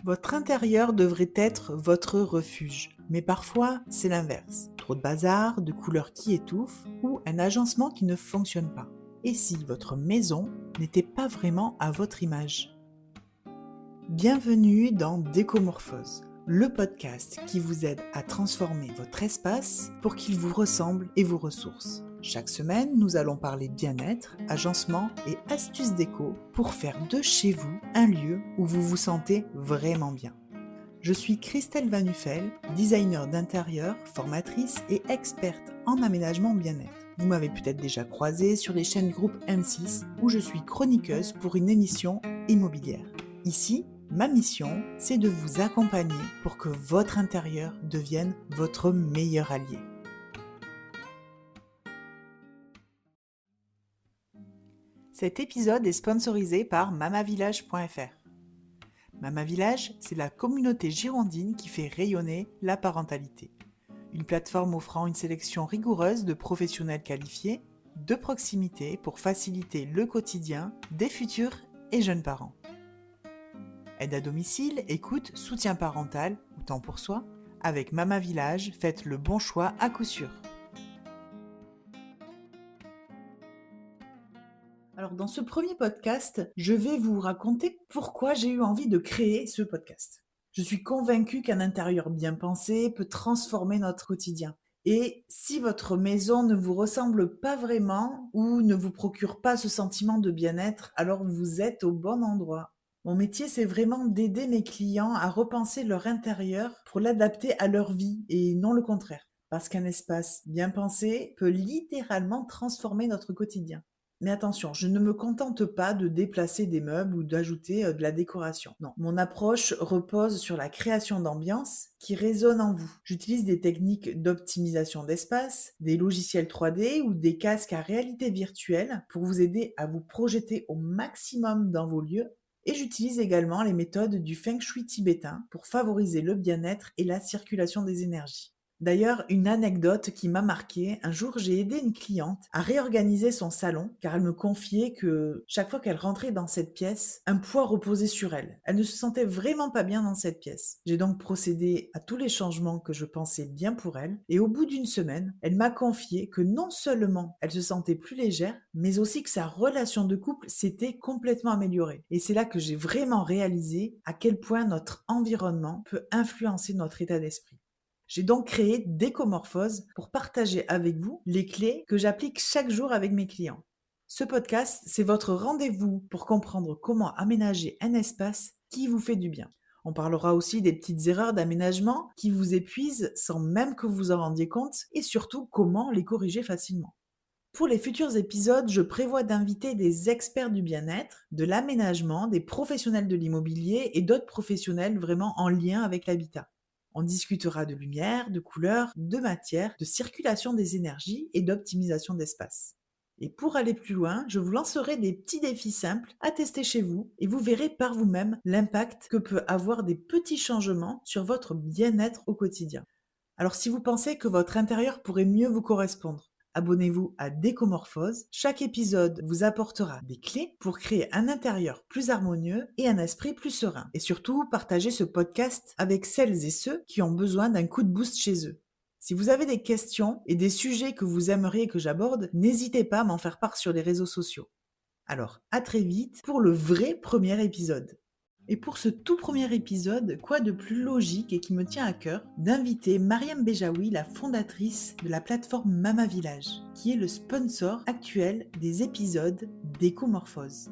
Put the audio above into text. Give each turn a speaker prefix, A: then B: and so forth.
A: Votre intérieur devrait être votre refuge, mais parfois c'est l'inverse. Trop de bazar, de couleurs qui étouffent ou un agencement qui ne fonctionne pas. Et si votre maison n'était pas vraiment à votre image? Bienvenue dans Décomorphose, le podcast qui vous aide à transformer votre espace pour qu'il vous ressemble et vous ressource. Chaque semaine, nous allons parler bien-être, agencement et astuces déco pour faire de chez vous un lieu où vous vous sentez vraiment bien. Je suis Christelle Van Nuffel, designer d'intérieur, formatrice et experte en aménagement bien-être. Vous m'avez peut-être déjà croisée sur les chaînes groupe M6 où je suis chroniqueuse pour une émission immobilière. Ici, ma mission, c'est de vous accompagner pour que votre intérieur devienne votre meilleur allié. Cet épisode est sponsorisé par mamavillage.fr. Mamavillage, c'est la communauté girondine qui fait rayonner la parentalité. Une plateforme offrant une sélection rigoureuse de professionnels qualifiés, de proximité pour faciliter le quotidien des futurs et jeunes parents. Aide à domicile, écoute, soutien parental ou temps pour soi, avec Mamavillage, faites le bon choix à coup sûr. Alors dans ce premier podcast, je vais vous raconter pourquoi j'ai eu envie de créer ce podcast. Je suis convaincue qu'un intérieur bien pensé peut transformer notre quotidien. Et si votre maison ne vous ressemble pas vraiment ou ne vous procure pas ce sentiment de bien-être, alors vous êtes au bon endroit. Mon métier, c'est vraiment d'aider mes clients à repenser leur intérieur pour l'adapter à leur vie et non le contraire. Parce qu'un espace bien pensé peut littéralement transformer notre quotidien. Mais attention, je ne me contente pas de déplacer des meubles ou d'ajouter de la décoration. Non, mon approche repose sur la création d'ambiance qui résonne en vous. J'utilise des techniques d'optimisation d'espace, des logiciels 3D ou des casques à réalité virtuelle pour vous aider à vous projeter au maximum dans vos lieux. Et j'utilise également les méthodes du Feng Shui tibétain pour favoriser le bien-être et la circulation des énergies. D'ailleurs, une anecdote qui m'a marquée, un jour j'ai aidé une cliente à réorganiser son salon car elle me confiait que chaque fois qu'elle rentrait dans cette pièce, un poids reposait sur elle. Elle ne se sentait vraiment pas bien dans cette pièce. J'ai donc procédé à tous les changements que je pensais bien pour elle et au bout d'une semaine, elle m'a confié que non seulement elle se sentait plus légère, mais aussi que sa relation de couple s'était complètement améliorée. Et c'est là que j'ai vraiment réalisé à quel point notre environnement peut influencer notre état d'esprit. J'ai donc créé Décomorphose pour partager avec vous les clés que j'applique chaque jour avec mes clients. Ce podcast, c'est votre rendez-vous pour comprendre comment aménager un espace qui vous fait du bien. On parlera aussi des petites erreurs d'aménagement qui vous épuisent sans même que vous en rendiez compte et surtout comment les corriger facilement. Pour les futurs épisodes, je prévois d'inviter des experts du bien-être, de l'aménagement, des professionnels de l'immobilier et d'autres professionnels vraiment en lien avec l'habitat. On discutera de lumière, de couleur, de matière, de circulation des énergies et d'optimisation d'espace. Et pour aller plus loin, je vous lancerai des petits défis simples à tester chez vous et vous verrez par vous-même l'impact que peut avoir des petits changements sur votre bien-être au quotidien. Alors si vous pensez que votre intérieur pourrait mieux vous correspondre, abonnez-vous à Décomorphose. Chaque épisode vous apportera des clés pour créer un intérieur plus harmonieux et un esprit plus serein. Et surtout, partagez ce podcast avec celles et ceux qui ont besoin d'un coup de boost chez eux. Si vous avez des questions et des sujets que vous aimeriez que j'aborde, n'hésitez pas à m'en faire part sur les réseaux sociaux. Alors, à très vite pour le vrai premier épisode. Et pour ce tout premier épisode, quoi de plus logique et qui me tient à cœur d'inviter Mariam Bejaoui, la fondatrice de la plateforme Mamavillage, qui est le sponsor actuel des épisodes d'Écomorphose.